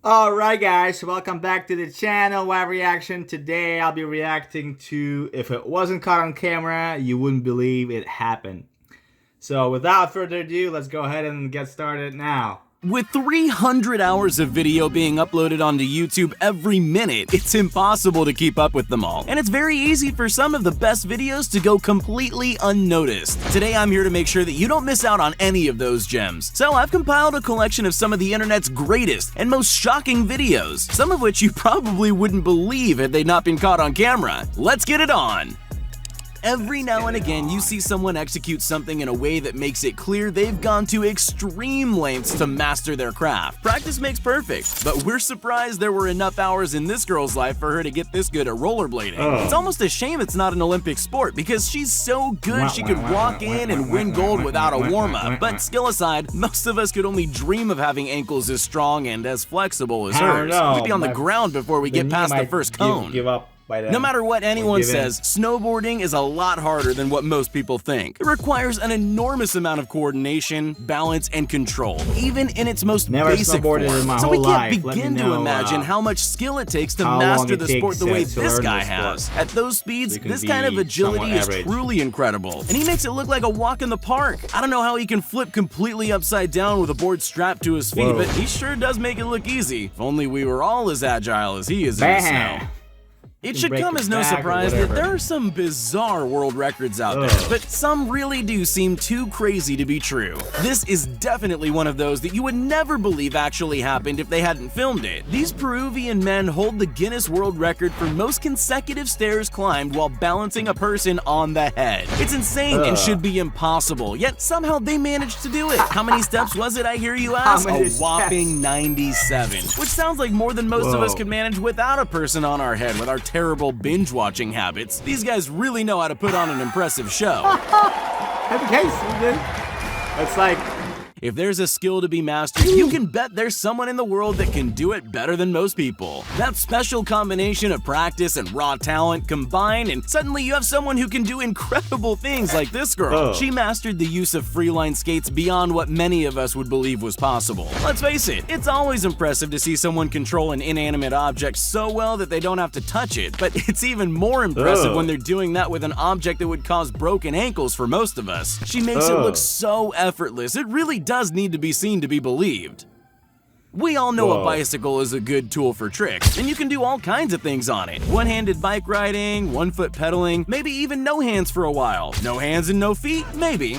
Alright guys, welcome back to the channel, Live Reaction. Today I'll be reacting to If It Wasn't Caught on Camera, You Wouldn't Believe It Happened. So without further ado, let's go ahead and get started now. With 300 hours of video being uploaded onto YouTube every minute, it's impossible to keep up with them all. And it's very easy for some of the best videos to go completely unnoticed. Today I'm here to make sure that you don't miss out on any of those gems. So I've compiled a collection of some of the internet's greatest and most shocking videos, some of which you probably wouldn't believe had they not been caught on camera. Let's get it on! Every now and again, you see someone execute something in a way that makes it clear they've gone to extreme lengths to master their craft. Practice makes perfect, but we're surprised there were enough hours in this girl's life for her to get this good at rollerblading. It's almost a shame it's not an Olympic sport because she's so good she could walk in and win gold without a warm-up. But skill aside, most of us could only dream of having ankles as strong and as flexible as hers. We'd be on the ground before we get past the first cone. Give up. No matter what anyone says, snowboarding is a lot harder than what most people think. It requires an enormous amount of coordination, balance, and control, even in its most basic form. So we can't begin to imagine how much skill it takes to master the sport the way this guy has. At those speeds, this kind of agility is truly incredible, and he makes it look like a walk in the park. I don't know how he can flip completely upside down with a board strapped to his feet, but he sure does make it look easy. If only we were all as agile as he is in the snow. It should come as no surprise that there are some bizarre world records out there, but some really do seem too crazy to be true. This is definitely one of those that you would never believe actually happened if they hadn't filmed it. These Peruvian men hold the Guinness World Record for most consecutive stairs climbed while balancing a person on the head. It's insane and should be impossible, yet somehow they managed to do it. How many steps was it, I hear you ask? A whopping 97, which sounds like more than most of us could manage without a person on our head with our terrible binge-watching habits. These guys really know how to put on an impressive show. It's like, if there's a skill to be mastered, you can bet there's someone in the world that can do it better than most people. That special combination of practice and raw talent combine, and suddenly you have someone who can do incredible things like this girl. She mastered the use of freeline skates beyond what many of us would believe was possible. Let's face it, it's always impressive to see someone control an inanimate object so well that they don't have to touch it, but it's even more impressive when they're doing that with an object that would cause broken ankles for most of us. She makes it look so effortless. It really does need to be seen to be believed. We all know a bicycle is a good tool for tricks, and you can do all kinds of things on it. One-handed bike riding, one-foot pedaling, maybe even no hands for a while. No hands and no feet? Maybe.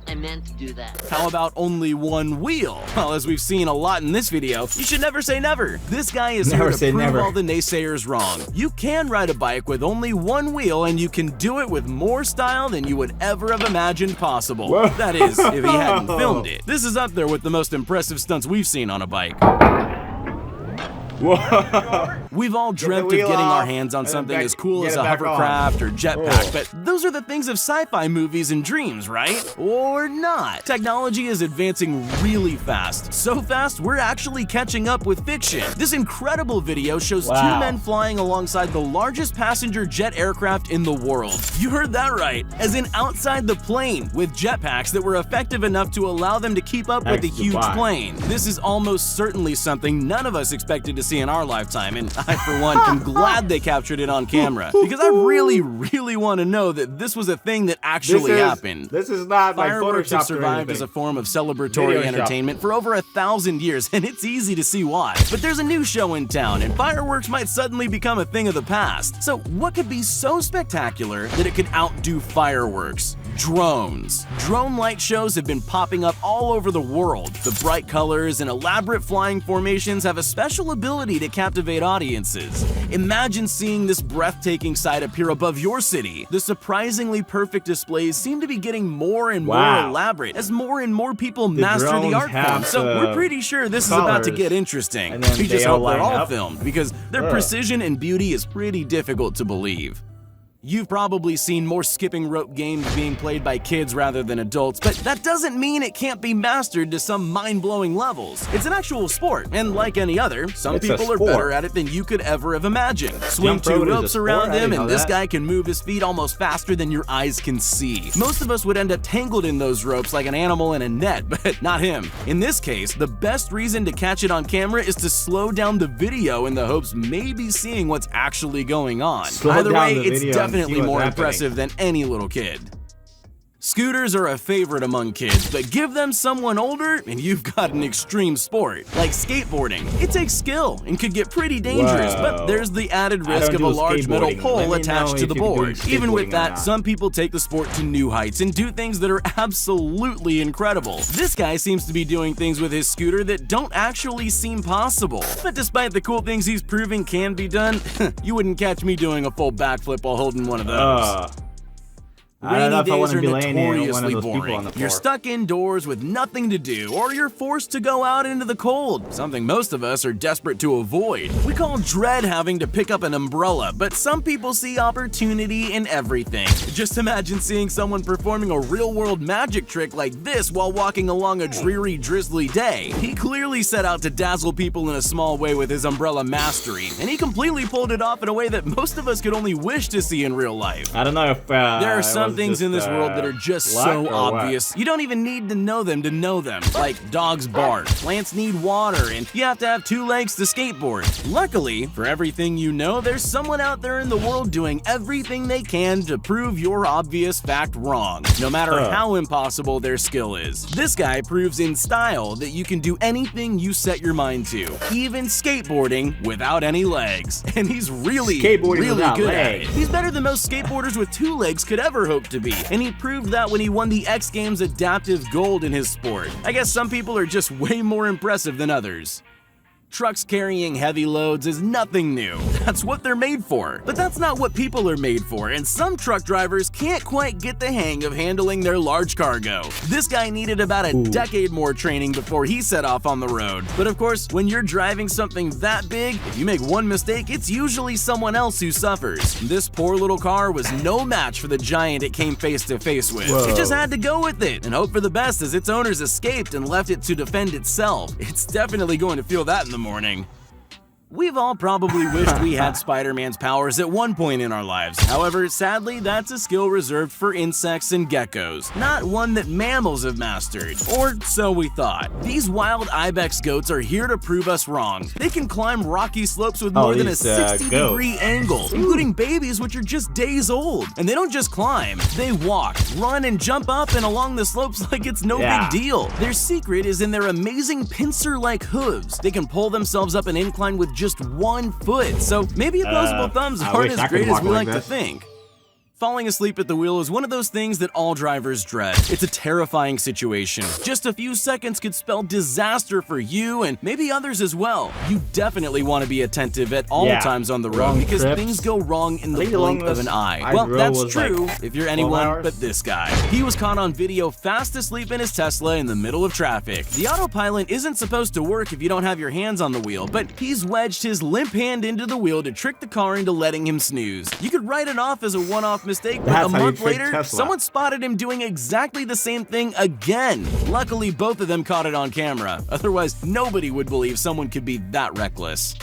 I meant to do that. How about only one wheel? Well, as we've seen a lot in this video, you should never say never. This guy is here to prove all the naysayers wrong. You can ride a bike with only one wheel, and you can do it with more style than you would ever have imagined possible. That is, if he hadn't filmed it. This is up there with the most impressive stunts we've seen on a bike. We've all dreamt of getting our hands on something as cool as a hovercraft or jetpack, but those are the things of sci-fi movies and dreams, right? Or not. Technology is advancing really fast. So fast, we're actually catching up with fiction. This incredible video shows two men flying alongside the largest passenger jet aircraft in the world. You heard that right, as in outside the plane, with jetpacks that were effective enough to allow them to keep up with the huge plane. This is almost certainly something none of us expected to see in our lifetime, and I, for one, am glad they captured it on camera, because I really want to know that this was a thing that actually happened. This is not like Fireworks have survived as a form of celebratory entertainment for over 1,000 years, and it's easy to see why. But there's a new show in town, and fireworks might suddenly become a thing of the past. So what could be so spectacular that it could outdo fireworks? Drones. Drone light shows have been popping up all over the world. The bright colors and elaborate flying formations have a special ability to captivate audiences. Imagine seeing this breathtaking sight appear above your city. The surprisingly perfect displays seem to be getting more and more elaborate as more and more people master the art form. So we're pretty sure this is about to get interesting. We just hope they're all filmed, because their precision and beauty is pretty difficult to believe. You've probably seen more skipping rope games being played by kids rather than adults, but that doesn't mean it can't be mastered to some mind-blowing levels. It's an actual sport, and like any other, some people are better at it than you could ever have imagined. Swing 2 ropes around him, and this guy can move his feet almost faster than your eyes can see. Most of us would end up tangled in those ropes like an animal in a net, but not him. In this case, the best reason to catch it on camera is to slow down the video in the hopes maybe seeing what's actually going on. Either way, it's definitely more impressive than any little kid. Scooters are a favorite among kids, but give them someone older and you've got an extreme sport. Like skateboarding, it takes skill and could get pretty dangerous, but there's the added risk of a large metal pole attached to the board. Even with that, some people take the sport to new heights and do things that are absolutely incredible. This guy seems to be doing things with his scooter that don't actually seem possible. But despite the cool things he's proving can be done, you wouldn't catch me doing a full backflip while holding one of those. Rainy days are notoriously boring. You're stuck indoors with nothing to do, or you're forced to go out into the cold, something most of us are desperate to avoid. We call dread having to pick up an umbrella, but some people see opportunity in everything. Just imagine seeing someone performing a real-world magic trick like this while walking along a dreary, drizzly day. He clearly set out to dazzle people in a small way with his umbrella mastery, and he completely pulled it off in a way that most of us could only wish to see in real life. I don't know if there are some things in this world that are just so obvious. You don't even need to know them. Like dogs bark, plants need water, and you have to have 2 legs to skateboard. Luckily, for everything you know, there's someone out there in the world doing everything they can to prove your obvious fact wrong, no matter how impossible their skill is. This guy proves in style that you can do anything you set your mind to, even skateboarding without any legs. And he's really good at it. He's better than most skateboarders with 2 legs could ever hope to be, and he proved that when he won the X Games Adaptive Gold in his sport. I guess some people are just way more impressive than others. Trucks carrying heavy loads is nothing new. That's what they're made for. But that's not what people are made for, and some truck drivers can't quite get the hang of handling their large cargo. This guy needed about a decade more training before he set off on the road. But of course, when you're driving something that big, if you make one mistake, it's usually someone else who suffers. This poor little car was no match for the giant it came face to face with. It just had to go with it and hope for the best as its owners escaped and left it to defend itself. It's definitely going to feel that in the morning. We've all probably wished we had Spider-Man's powers at one point in our lives. However, sadly, that's a skill reserved for insects and geckos, not one that mammals have mastered. Or so we thought. These wild ibex goats are here to prove us wrong. They can climb rocky slopes with more than a 60-degree angle, including babies which are just days old. And they don't just climb, they walk, run, and jump up and along the slopes like it's no big deal. Their secret is in their amazing pincer-like hooves. They can pull themselves up an incline with just 1 foot, so maybe opposable thumbs aren't as great as we like to think. Falling asleep at the wheel is one of those things that all drivers dread. It's a terrifying situation. Just a few seconds could spell disaster for you and maybe others as well. You definitely want to be attentive at all times on the road because things go wrong in the blink of an eye. Well, that's true if you're anyone but this guy. He was caught on video fast asleep in his Tesla in the middle of traffic. The autopilot isn't supposed to work if you don't have your hands on the wheel, but he's wedged his limp hand into the wheel to trick the car into letting him snooze. You could write it off as a one-off mistake, but a month later, someone spotted him doing exactly the same thing again. Luckily, both of them caught it on camera. Otherwise, nobody would believe someone could be that reckless.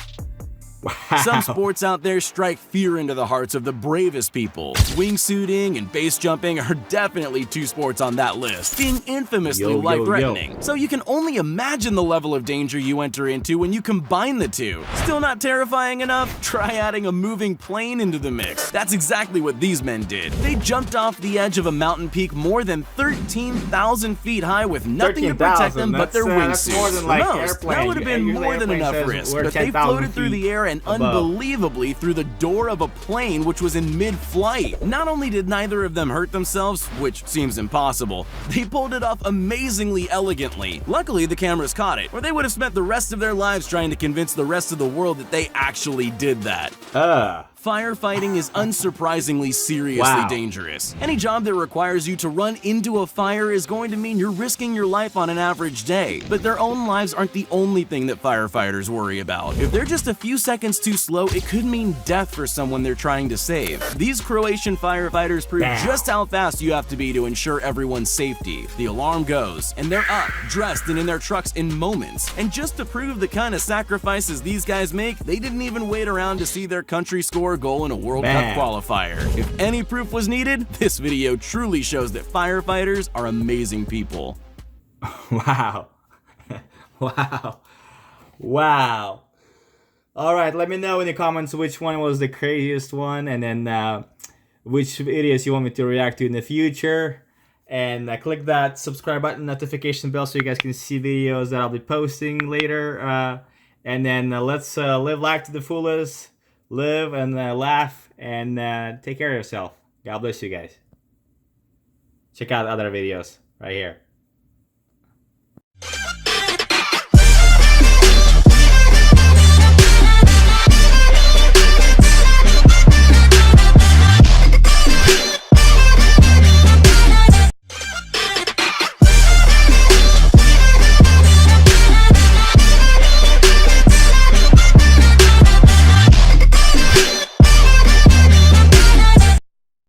Some sports out there strike fear into the hearts of the bravest people. Wingsuiting and base jumping are definitely 2 sports on that list, being infamously life-threatening. So you can only imagine the level of danger you enter into when you combine the 2. Still not terrifying enough? Try adding a moving plane into the mix. That's exactly what these men did. They jumped off the edge of a mountain peak more than 13,000 feet high with nothing to protect them but their wingsuits. That would have been more than enough risk, but they floated through the air and unbelievably through the door of a plane which was in mid-flight. Not only did neither of them hurt themselves, which seems impossible, they pulled it off amazingly elegantly. Luckily, the cameras caught it, or they would have spent the rest of their lives trying to convince the rest of the world that they actually did that. Firefighting is unsurprisingly seriously dangerous. Any job that requires you to run into a fire is going to mean you're risking your life on an average day. But their own lives aren't the only thing that firefighters worry about. If they're just a few seconds too slow, it could mean death for someone they're trying to save. These Croatian firefighters prove just how fast you have to be to ensure everyone's safety. The alarm goes, and they're up, dressed, and in their trucks in moments. And just to prove the kind of sacrifices these guys make, they didn't even wait around to see their country score a goal in a World Cup qualifier. If any proof was needed, this video truly shows that firefighters are amazing people. Wow. Wow. Wow. All right, let me know in the comments which one was the craziest one, and then which videos you want me to react to in the future. And click that subscribe button, notification bell, so you guys can see videos that I'll be posting later. And then let's live life to the fullest. Live and laugh and take care of yourself. God bless you guys. Check out other videos right here.